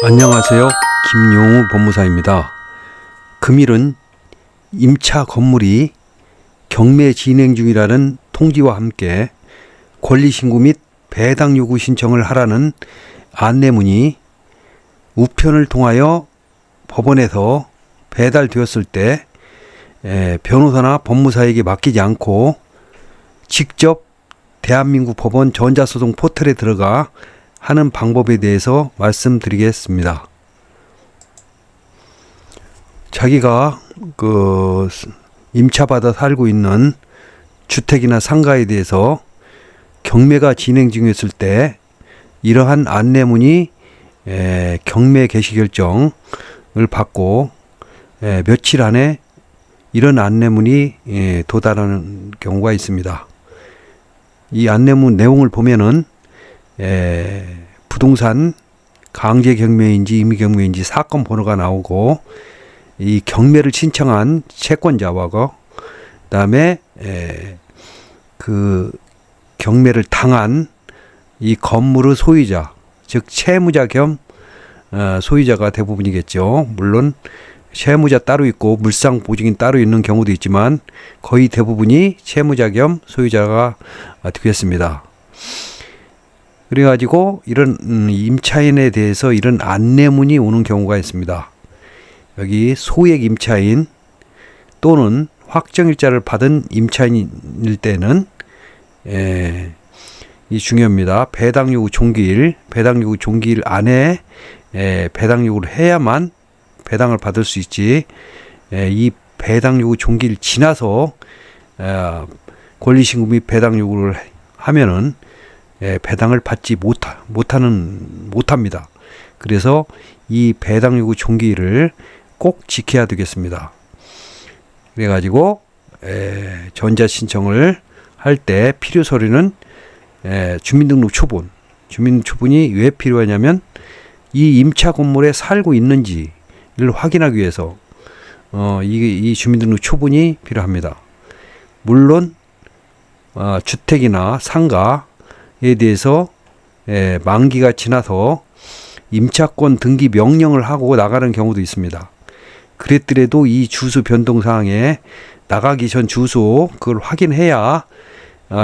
안녕하세요. 김용우 법무사입니다. 금일은 임차 건물이 경매 진행 중이라는 통지와 함께 권리신고 및 배당 요구 신청을 하라는 안내문이 우편을 통하여 법원에서 배달되었을 때 변호사나 법무사에게 맡기지 않고 직접 대한민국 법원 전자소송 포털에 들어가 하는 방법에 대해서 말씀드리겠습니다. 자기가 임차받아 살고 있는 주택이나 상가에 대해서 경매가 진행 중이었을 때 이러한 안내문이 경매 개시 결정을 받고 며칠 안에 이런 안내문이 도달하는 경우가 있습니다. 이 안내문 내용을 보면은 부동산 강제 경매인지 임의 경매인지 사건 번호가 나오고 이 경매를 신청한 채권자와 그다음에 그 경매를 당한 이 건물의 소유자, 즉 채무자 겸 소유자가 대부분이겠죠. 물론 채무자 따로 있고 물상 보증인 따로 있는 경우도 있지만 거의 대부분이 채무자 겸 소유자가 되겠습니다. 그래가지고 이런 임차인에 대해서 이런 안내문이 오는 경우가 있습니다. 여기 소액 임차인 또는 확정일자를 받은 임차인일 때는 이 중요합니다. 배당 요구 종기일 안에 배당 요구를 해야만 배당을 받을 수 있지. 이 배당 요구 종기일 지나서 권리신고 및 배당 요구를 하면은 배당을 받지 못합니다. 그래서 이 배당 요구 종기일을 꼭 지켜야 되겠습니다. 그래가지고 전자 신청을 할 때 필요 서류는 주민등록 초본. 주민등록 초본이 왜 필요하냐면 이 임차 건물에 살고 있는지를 확인하기 위해서 이 주민등록 초본이 필요합니다. 물론 주택이나 상가에 대해서 만기가 지나서 임차권 등기 명령을 하고 나가는 경우도 있습니다. 그랬더라도 이 주소 변동 사항에 나가기 전 주소 그걸 확인해야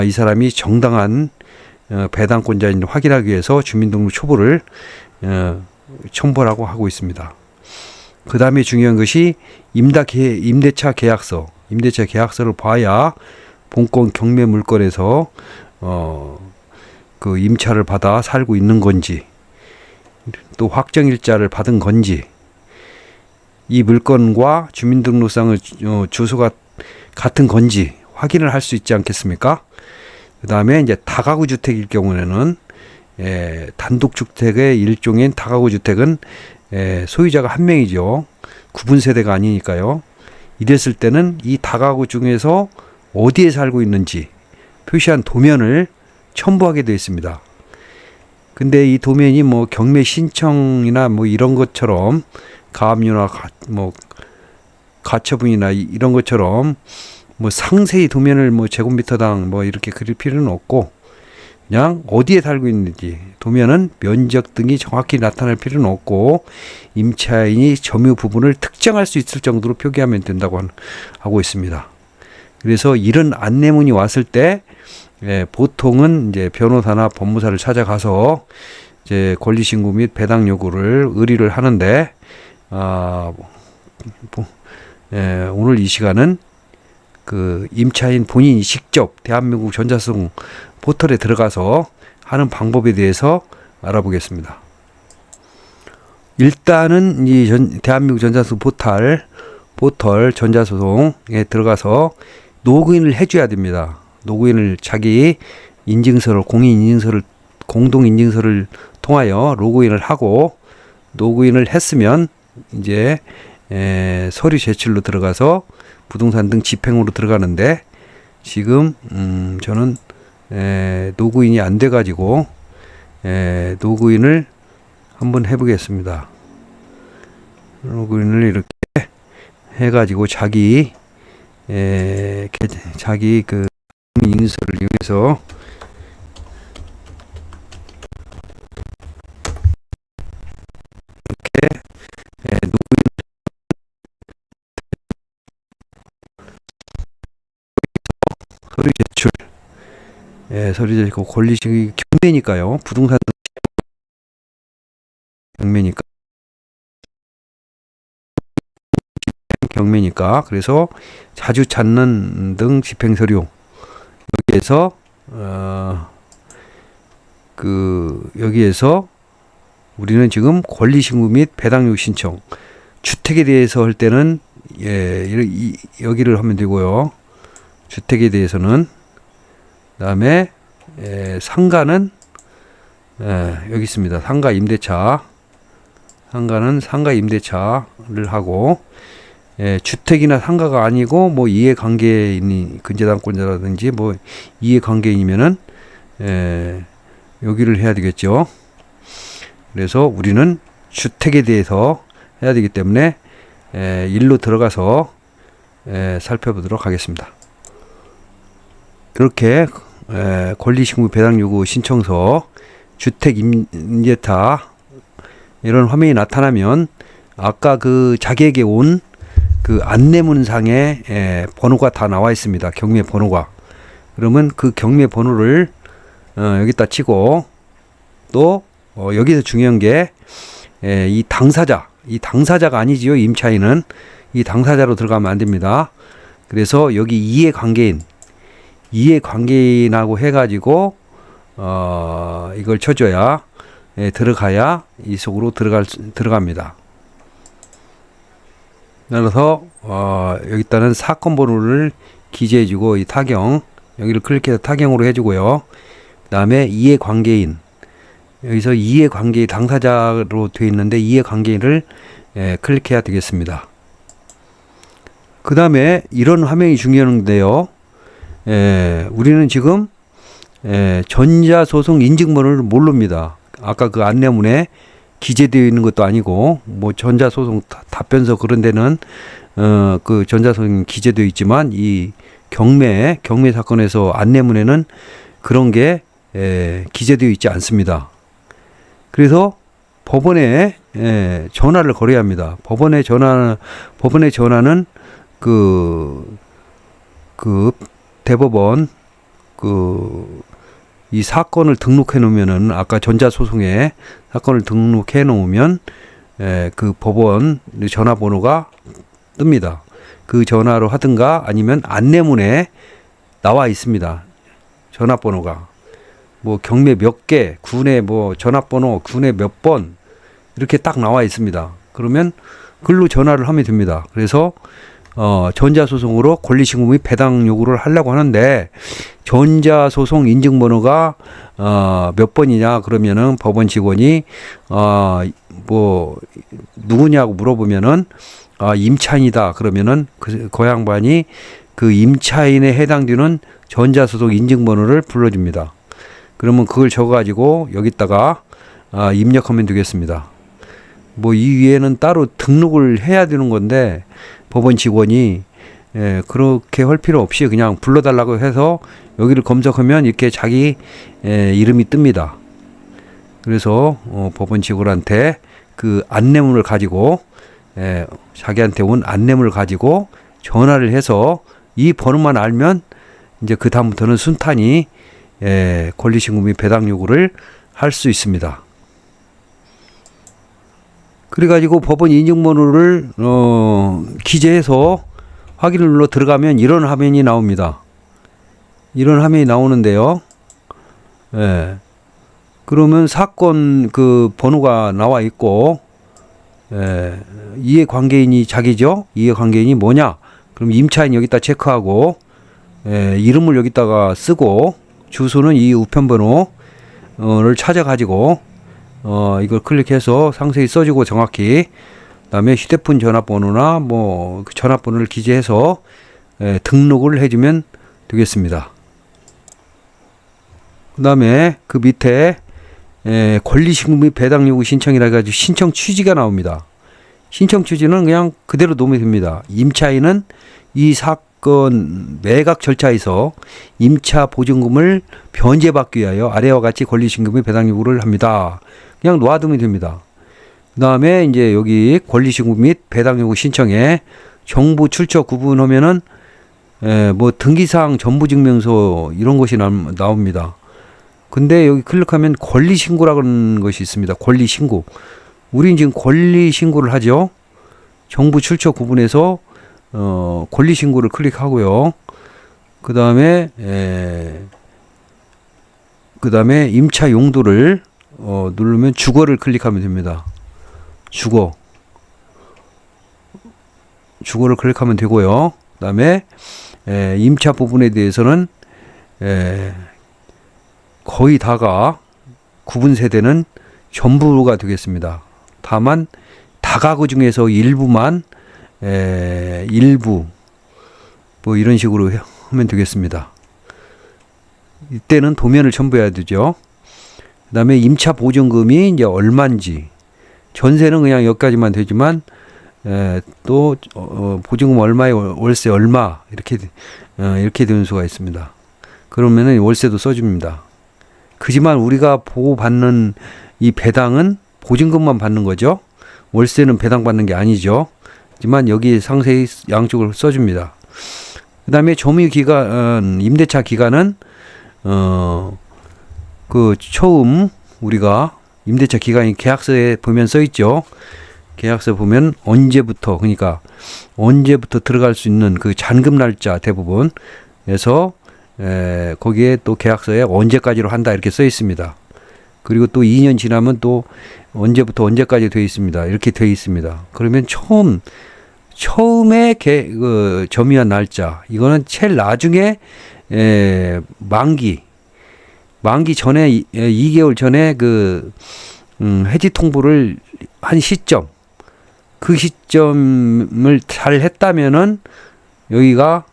이 사람이 정당한 배당권자인지 확인하기 위해서 주민등록 초본을 첨부하라고 하고 있습니다. 그 다음에 중요한 것이 임대차 계약서를 봐야 본권 경매 물건에서 그 임차를 받아 살고 있는 건지 또 확정일자를 받은 건지 이 물건과 주민등록상의 주소가 같은 건지 확인을 할 수 있지 않겠습니까? 그 다음에 이제 다가구 주택일 경우에는 단독주택의 일종인 다가구 주택은 소유자가 한 명이죠. 구분 세대가 아니니까요. 이랬을 때는 이 다가구 중에서 어디에 살고 있는지 표시한 도면을 첨부하게 되어 있습니다. 근데 이 도면이 뭐 경매 신청이나 뭐 이런 것처럼 가압류나 가처분이나 이런 것처럼 뭐 상세히 도면을 뭐 제곱미터당 뭐 이렇게 그릴 필요는 없고 그냥 어디에 살고 있는지 도면은 면적 등이 정확히 나타날 필요는 없고 임차인이 점유 부분을 특정할 수 있을 정도로 표기하면 된다고 하고 있습니다. 그래서 이런 안내문이 왔을 때 보통은 이제 변호사나 법무사를 찾아가서 이제 권리신고 및 배당 요구를 의뢰를 하는데 오늘 이 시간은 그 임차인 본인이 직접 대한민국 전자소송 포털에 들어가서 하는 방법에 대해서 알아보겠습니다. 일단은 이 대한민국 전자소송 포털 전자소송에 들어가서 로그인을 해줘야 됩니다. 로그인을 자기 인증서를 공동인증서를 통하여 로그인을 하고 로그인을 했으면 이제 서류 제출로 들어가서 부동산 등 집행으로 들어가는데 지금 저는 로그인이 안 돼가지고 로그인을 한번 해보겠습니다. 로그인을 이렇게 해가지고 자기 그 인증서를 이용해서 서류 제출, 서류 제출, 권리식이 경매니까요. 부동산 경매니까. 경매니까. 그래서 자주 찾는 등 집행 서류. 여기에서 여기에서 우리는 지금 권리신고 및 배당요구 신청, 주택에 대해서 할 때는 여기를 하면 되고요. 주택에 대해서는, 그다음에 상가는 여기 있습니다. 상가 임대차, 상가는 상가 임대차를 하고, 주택이나 상가가 아니고 뭐 이해관계인이 근저당권자라든지 뭐 이해관계인이면은 여기를 해야 되겠죠. 그래서 우리는 주택에 대해서 해야 되기 때문에 일로 들어가서 살펴보도록 하겠습니다. 이렇게 권리신고 배당요구 신청서, 주택 임대차 이런 화면이 나타나면 아까 그 자기에게 온 그 안내문상에 번호가 다 나와 있습니다. 경매 번호가. 그러면 그 경매 번호를 여기다 치고, 또 여기서 중요한 게 이 당사자가 아니지요. 임차인은 이 당사자로 들어가면 안 됩니다. 그래서 여기 이해관계인하고 해가지고 이걸 쳐줘야 들어가야 이 속으로 들어갑니다. 그래서 여기다는 사건 번호를 기재해주고, 이 타경 여기를 클릭해서 타경으로 해주고요. 그 다음에 이해관계인, 여기서 이해관계 당사자로 되어 있는데 이해관계인을 클릭해야 되겠습니다. 그 다음에 이런 화면이 중요한데요. 우리는 지금 전자소송 인증번호를 모릅니다. 아까 그 안내문에 기재되어 있는 것도 아니고, 뭐 전자소송 답변서 그런 데는 그 전자소송 기재되어 있지만, 이 경매 사건에서 안내문에는 그런 게 기재되어 있지 않습니다. 그래서 법원에 전화를 걸어야 합니다. 법원의 전화는 그 대법원 이 사건을 등록해 놓으면은, 아까 전자소송에 사건을 등록해 놓으면 그 법원 전화번호가 뜹니다. 그 전화로 하든가 아니면 안내문에 나와 있습니다. 전화번호가. 뭐 경매 몇 개, 군의 뭐 전화번호, 군의 몇 번 이렇게 딱 나와 있습니다. 그러면 글로 전화를 하면 됩니다. 그래서 전자소송으로 권리신고 및 배당 요구를 하려고 하는데, 전자소송 인증번호가 몇 번이냐 그러면은 법원 직원이 뭐 누구냐고 물어보면은 임차인이다 그러면은 그 양반이 그 임차인에 해당되는 전자소송 인증번호를 불러줍니다. 그러면 그걸 적어가지고 여기다가 입력하면 되겠습니다. 뭐 이 위에는 따로 등록을 해야 되는 건데, 법원 직원이 그렇게 할 필요 없이 그냥 불러달라고 해서 여기를 검색하면 이렇게 자기 이름이 뜹니다. 그래서 법원 직원한테 그 안내문을 가지고 자기한테 온 안내문을 가지고 전화를 해서 이 번호만 알면 이제 그 다음부터는 순탄히 권리신고 및 배당 요구를 할 수 있습니다. 그래가지고 법원 인증번호를 기재해서 확인을 눌러 들어가면 이런 화면이 나옵니다. 이런 화면이 나오는데요. 그러면 사건 그 번호가 나와 있고, 이해관계인이 자기죠. 이해관계인이 뭐냐? 그럼 임차인 여기다 체크하고, 이름을 여기다가 쓰고, 주소는 이 우편번호를 찾아가지고 이걸 클릭해서 상세히 써주고 정확히, 그다음에 휴대폰 전화번호나 뭐 그 전화번호를 기재해서 등록을 해주면 되겠습니다. 그다음에 그 밑에 권리신고 및 배당 요구 신청이라 해가지고 신청 취지가 나옵니다. 신청 취지는 그냥 그대로 놓으면 됩니다. 임차인은 이 사건 매각 절차에서 임차 보증금을 변제받기 위하여 아래와 같이 권리신고 및 배당 요구를 합니다. 그냥 놓아두면 됩니다. 그다음에 이제 여기 권리신고 및 배당 요구 신청에 정부 출처 구분하면은 뭐 등기사항 전부증명서 이런 것이 나옵니다. 근데 여기 클릭하면 권리신고라는 것이 있습니다. 권리신고. 우린 지금 권리신고를 하죠. 정부 출처 구분해서 권리신고를 클릭하고요. 그 다음에 임차 용도를 누르면 주거를 클릭하면 됩니다. 주거를 클릭하면 되고요. 그 다음에 임차 부분에 대해서는 거의 다가 구분 세대는 전부가 되겠습니다. 다만 다가구 중에서 일부만 일부 뭐 이런 식으로 하면 되겠습니다. 이때는 도면을 첨부해야 되죠. 그 다음에 임차 보증금이 이제 얼마인지, 전세는 그냥 여기까지만 되지만 또 보증금 얼마에 월세 얼마 이렇게 되는 수가 있습니다. 그러면은 월세도 써줍니다. 그지만 우리가 보호받는 이 배당은 보증금만 받는 거죠. 월세는 배당받는 게 아니죠. 하지만 여기 상세히 양쪽을 써줍니다. 그 다음에 점유기간, 임대차 기간은 그 처음 우리가 임대차 기간이 계약서에 보면 써 있죠. 계약서 보면 언제부터, 그러니까 언제부터 들어갈 수 있는 그 잔금 날짜 대부분에서 거기에 또 계약서에 언제까지로 한다 이렇게 써 있습니다. 그리고 또 2년 지나면 또 언제부터 언제까지 되어 있습니다. 이렇게 되어 있습니다. 그러면 처음에 점유한 날짜, 이거는 제일 나중에 만기 전에 2개월 전에 그 해지 통보를 한 시점, 그 시점을 잘 했다면은 여기가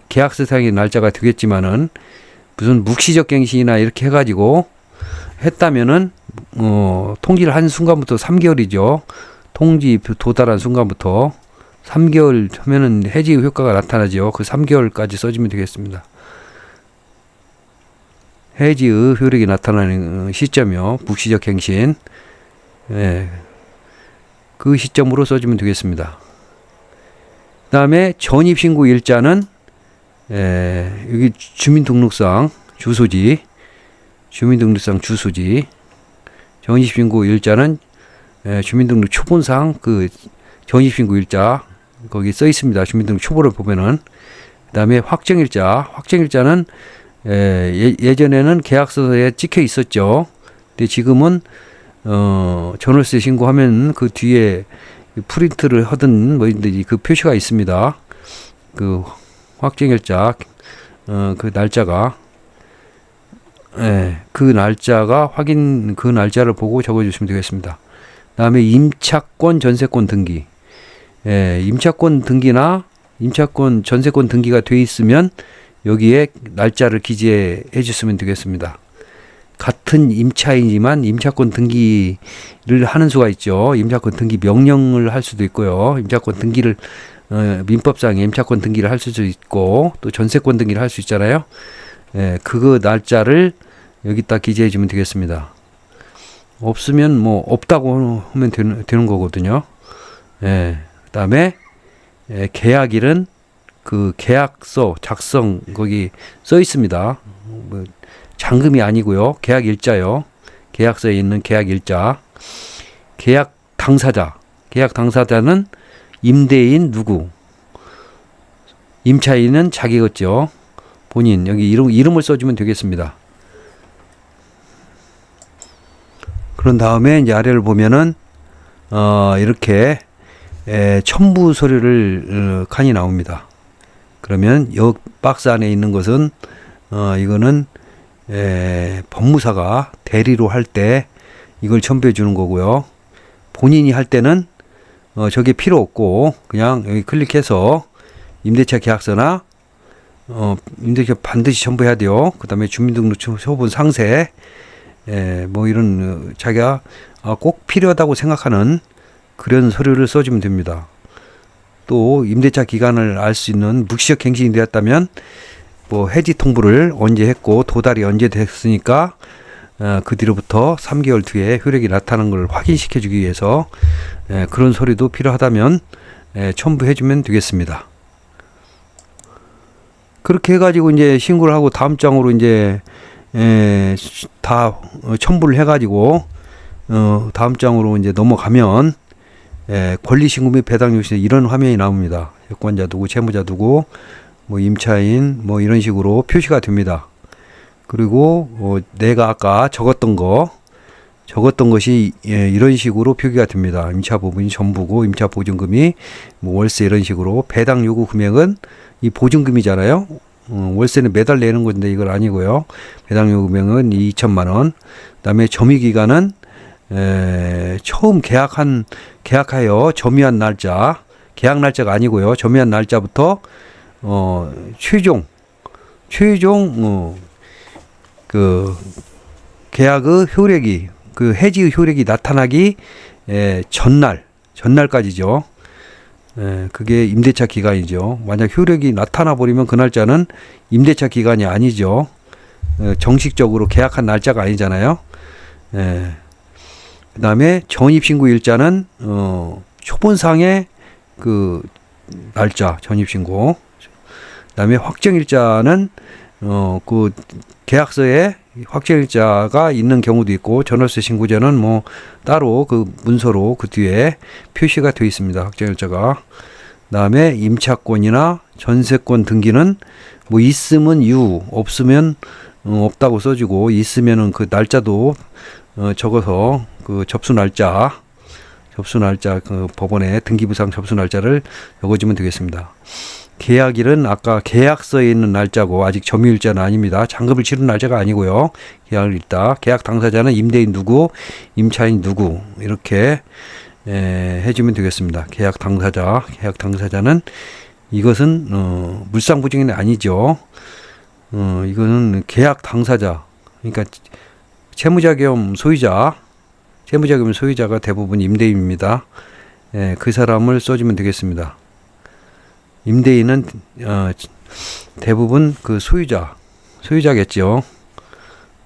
계약서상의 날짜가 되겠지만은 무슨 묵시적 갱신이나 이렇게 해가지고 했다면은 통지를 한 순간부터 3개월이죠. 통지 도달한 순간부터 3개월 하면은 해지 효과가 나타나죠. 그 3개월까지 써주면 되겠습니다. 해지의 효력이 나타나는 시점이요. 묵시적 갱신. 그 시점으로 써주면 되겠습니다. 그 다음에 전입신고 일자는 여기 주민등록상 주소지, 전입신고 일자는 주민등록 초본상 그 전입신고 일자 거기 써 있습니다. 주민등록 초본을 보면은. 그 다음에 확정일자는 예전에는 계약서에 찍혀 있었죠. 근데 지금은 전월세 신고하면 그 뒤에 프린트를 하든 뭐든지 그 표시가 있습니다. 그 확정일자 그 날짜가 그 날짜를 보고 적어주시면 되겠습니다. 그다음에 임차권 전세권 등기, 임차권 등기나 임차권 전세권 등기가 돼 있으면 여기에 날짜를 기재해 주시면 되겠습니다. 같은 임차이지만 임차권 등기를 하는 수가 있죠. 임차권 등기 명령을 할 수도 있고요. 임차권 등기를 민법상에 임차권 등기를 할 수도 있고 또 전세권 등기를 할 수 있잖아요. 그거 날짜를 여기다 기재해 주면 되겠습니다. 없으면 뭐 없다고 하면 되는 거거든요. 그다음에 계약일은 그 계약서 작성 거기 써 있습니다. 뭐 잔금이 아니고요. 계약 일자요. 계약서에 있는 계약 일자. 계약 당사자는 임대인 누구? 임차인은 자기겠죠. 본인 여기 이름을 써주면 되겠습니다. 그런 다음에 이제 아래를 보면은 이렇게 첨부 서류를 칸이 나옵니다. 그러면 이 박스 안에 있는 것은 이거는 법무사가 대리로 할 때 이걸 첨부해 주는 거고요. 본인이 할 때는 저게 필요 없고 그냥 여기 클릭해서 임대차 계약서나 임대차 반드시 첨부해야 돼요. 그 다음에 주민등록 초본 상세 뭐 이런 자기가 꼭 필요하다고 생각하는 그런 서류를 써주면 됩니다. 또 임대차 기간을 알 수 있는 묵시적 갱신이 되었다면 뭐 해지 통보를 언제 했고 도달이 언제 됐으니까 그 뒤로부터 3개월 뒤에 효력이 나타나는 걸 확인시켜 주기 위해서 그런 서류도 필요하다면 첨부해 주면 되겠습니다. 그렇게 해가지고 이제 신고를 하고 다음 장으로 이제 다 첨부를 해가지고 다음 장으로 이제 넘어가면 권리신고 및 배당 요시 이런 화면이 나옵니다. 여권자 누구, 채무자 누구, 뭐 임차인 뭐 이런 식으로 표시가 됩니다. 그리고 내가 아까 적었던 것이 이런 식으로 표기가 됩니다. 임차 부분이 전부고 임차 보증금이 뭐 월세 이런 식으로 배당 요구 금액은 이 보증금이잖아요. 월세는 매달 내는 건데 이건 아니고요. 배당 요구 금액은 2천만 원. 그다음에 점유 기간은 처음 계약하여 점유한 날짜, 계약 날짜가 아니고요. 점유한 날짜부터 최종 그 계약의 효력이 그 해지의 효력이 나타나기 전날까지죠. 그게 임대차 기간이죠. 만약 효력이 나타나 버리면 그 날짜는 임대차 기간이 아니죠. 정식적으로 계약한 날짜가 아니잖아요. 그다음에 전입신고 일자는 초본상의 그 날짜 전입신고. 그다음에 확정일자는 그 계약서에 확정일자가 있는 경우도 있고 전월세 신고자는 뭐 따로 그 문서로 그 뒤에 표시가 되어 있습니다. 확정일자가. 그다음에 임차권이나 전세권 등기는 뭐 있으면 유, 없으면 없다고 써주고 있으면은 그 날짜도 적어서 그 접수 날짜 그 법원에 등기부상 접수 날짜를 적어주면 되겠습니다. 계약일은 아까 계약서에 있는 날짜고 아직 점유일자는 아닙니다. 잔금을 치른 날짜가 아니고요. 계약을 읽다. 계약 당사자는 임대인 누구, 임차인 누구 이렇게 해주면 되겠습니다. 계약 당사자는 이것은 물상부증인이 아니죠. 이거는 계약 당사자. 그러니까 채무자 겸 소유자가 대부분 임대인입니다. 그 사람을 써주면 되겠습니다. 임대인은 대부분 그 소유자겠죠.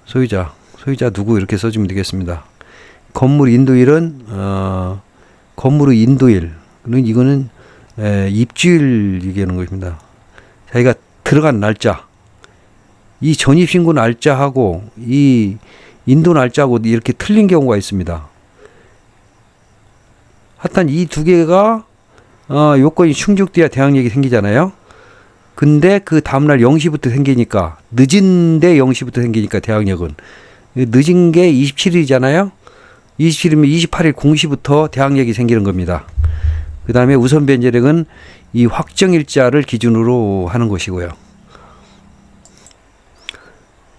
소유자 누구 이렇게 써주면 되겠습니다. 건물 인도일은 건물의 인도일. 이거는 입주일 얘기하는 것입니다. 자기가 들어간 날짜, 이 전입신고 날짜하고 이 인도 날짜하고 이렇게 틀린 경우가 있습니다. 하여튼 이 두 개가 요건이 충족돼야 대항력이 생기잖아요. 근데 그 다음날 0시부터 생기니까 늦은데 0시부터 생기니까 대항력은 늦은 게 27일이잖아요. 27일이면 28일 0시부터 대항력이 생기는 겁니다. 그 다음에 우선 변제력은 이 확정일자를 기준으로 하는 것이고요.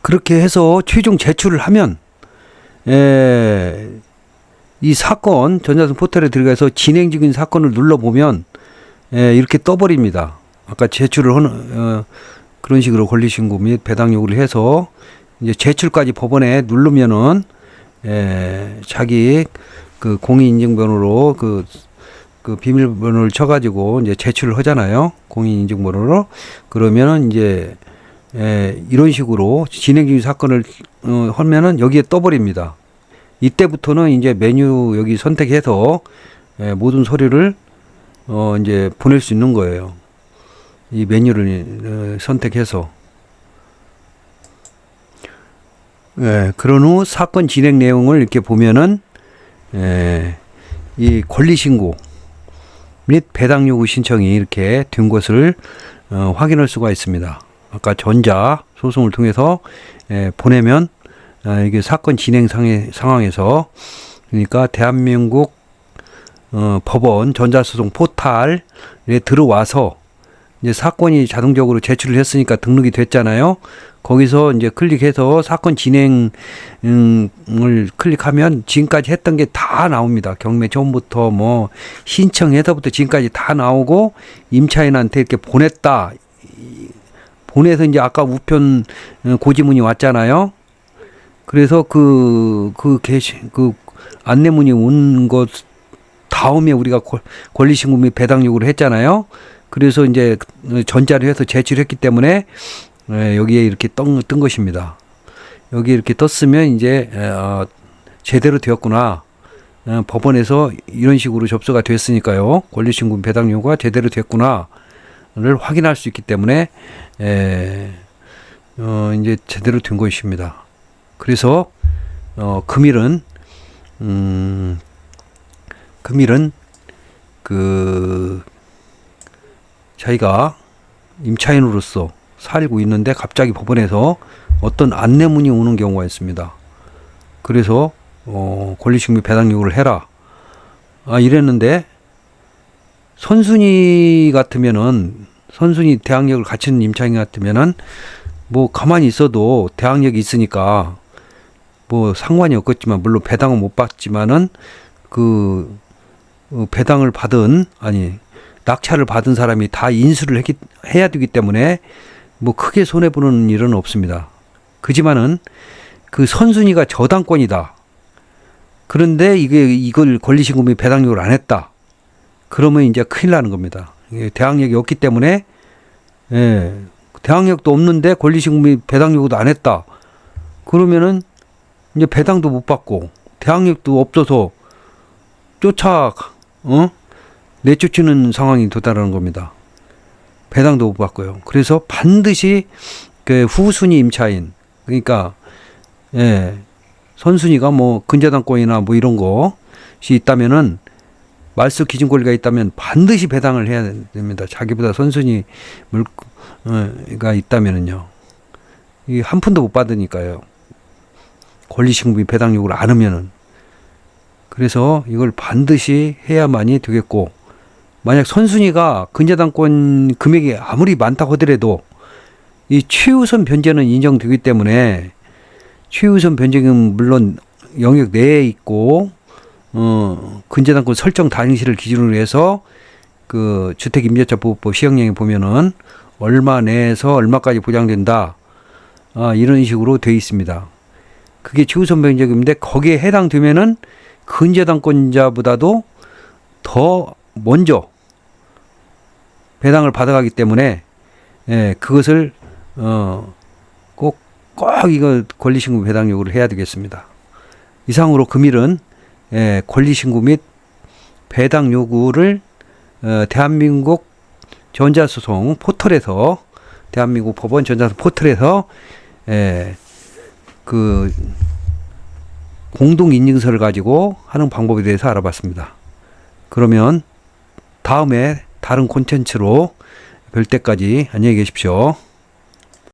그렇게 해서 최종 제출을 하면 이 사건 전자증 포털에 들어가서 진행 중인 사건을 눌러보면 이렇게 떠버립니다. 아까 제출을 하는 그런 식으로 권리신고 및 배당 요구를 해서 이제 제출까지 법원에 누르면은 자기 그 공인인증번호로 그 비밀번호를 쳐가지고 이제 제출을 하잖아요. 공인인증번호로. 그러면은 이제 이런 식으로 진행 중인 사건을 하면은 여기에 떠버립니다. 이때부터는 이제 메뉴 여기 선택해서 모든 서류를 이제 보낼 수 있는 거예요. 이 메뉴를 선택해서. 그런 후 사건 진행 내용을 이렇게 보면은 이 권리신고 및 배당 요구 신청이 이렇게 된 것을 확인할 수가 있습니다. 아까 전자 소송을 통해서 보내면 이게 사건 진행 상황에서 그러니까 대한민국 법원 전자소송 포탈에 들어와서 이제 사건이 자동적으로 제출을 했으니까 등록이 됐잖아요. 거기서 이제 클릭해서 사건 진행을 클릭하면 지금까지 했던 게 다 나옵니다. 경매 처음부터 뭐 신청해서부터 지금까지 다 나오고 임차인한테 이렇게 보냈다. 보내서 이제 아까 우편 고지문이 왔잖아요. 그래서 그 안내문이 온 것 다음에 우리가 권리신고 및 배당 요구를 했잖아요. 그래서 이제 전자로 해서 제출했기 때문에 여기에 이렇게 뜬 것입니다. 여기 이렇게 떴으면 이제 제대로 되었구나. 법원에서 이런 식으로 접수가 됐으니까요. 권리신고 배당 요구가 제대로 됐구나를 확인할 수 있기 때문에 이제 제대로 된 것입니다. 그래서 금일은 그 자기가 임차인으로서 살고 있는데 갑자기 법원에서 어떤 안내문이 오는 경우가 있습니다. 그래서 권리식무 배당 요구를 해라. 이랬는데 선순위 같으면은 선순위 대항력을 갖춘 임차인 같으면은 뭐 가만히 있어도 대항력이 있으니까 뭐 상관이 없겠지만 물론 배당은 못 받지만은 그 배당을 받은 낙찰을 받은 사람이 다 인수를 해야 되기 때문에 뭐 크게 손해 보는 일은 없습니다. 그지만은 그 선순위가 저당권이다. 그런데 이걸 권리신고 배당 요구를 안 했다. 그러면 이제 큰일 나는 겁니다. 대항력이 없기 때문에 대항력도 없는데 권리신고 배당 요구도 안 했다. 그러면은 이제 배당도 못 받고 대항력도 없어서 내쫓는 상황이 도달하는 겁니다. 배당도 못 받고요. 그래서 반드시 그 후순위 임차인, 그러니까 선순위가 뭐 근저당권이나 뭐 이런 것이 있다면은 말소 기준 권리가 있다면 반드시 배당을 해야 됩니다. 자기보다 선순위 물가 있다면은요. 이 한 푼도 못 받으니까요. 권리신고 배당 요구를 안 하면은. 그래서 이걸 반드시 해야만이 되겠고, 만약 선순위가 근저당권 금액이 아무리 많다고 하더라도 이 최우선 변제는 인정되기 때문에 최우선 변제금 물론 영역 내에 있고 근저당권 설정 당시를 기준으로 해서 그 주택임대차보호법 시행령에 보면은 얼마 내에서 얼마까지 보장된다. 이런 식으로 되어 있습니다. 그게 최우선 변제금인데 거기에 해당되면은 근저당권자보다도 더 먼저 배당을 받아가기 때문에 그것을 꼭 이거 권리신고 배당 요구를 해야 되겠습니다. 이상으로 금일은 권리신고 및 배당 요구를 대한민국 전자소송 포털에서 대한민국 법원 전자소송 포털에서 그 공동인증서를 가지고 하는 방법에 대해서 알아봤습니다. 그러면 다음에 다른 콘텐츠로 뵐 때까지 안녕히 계십시오.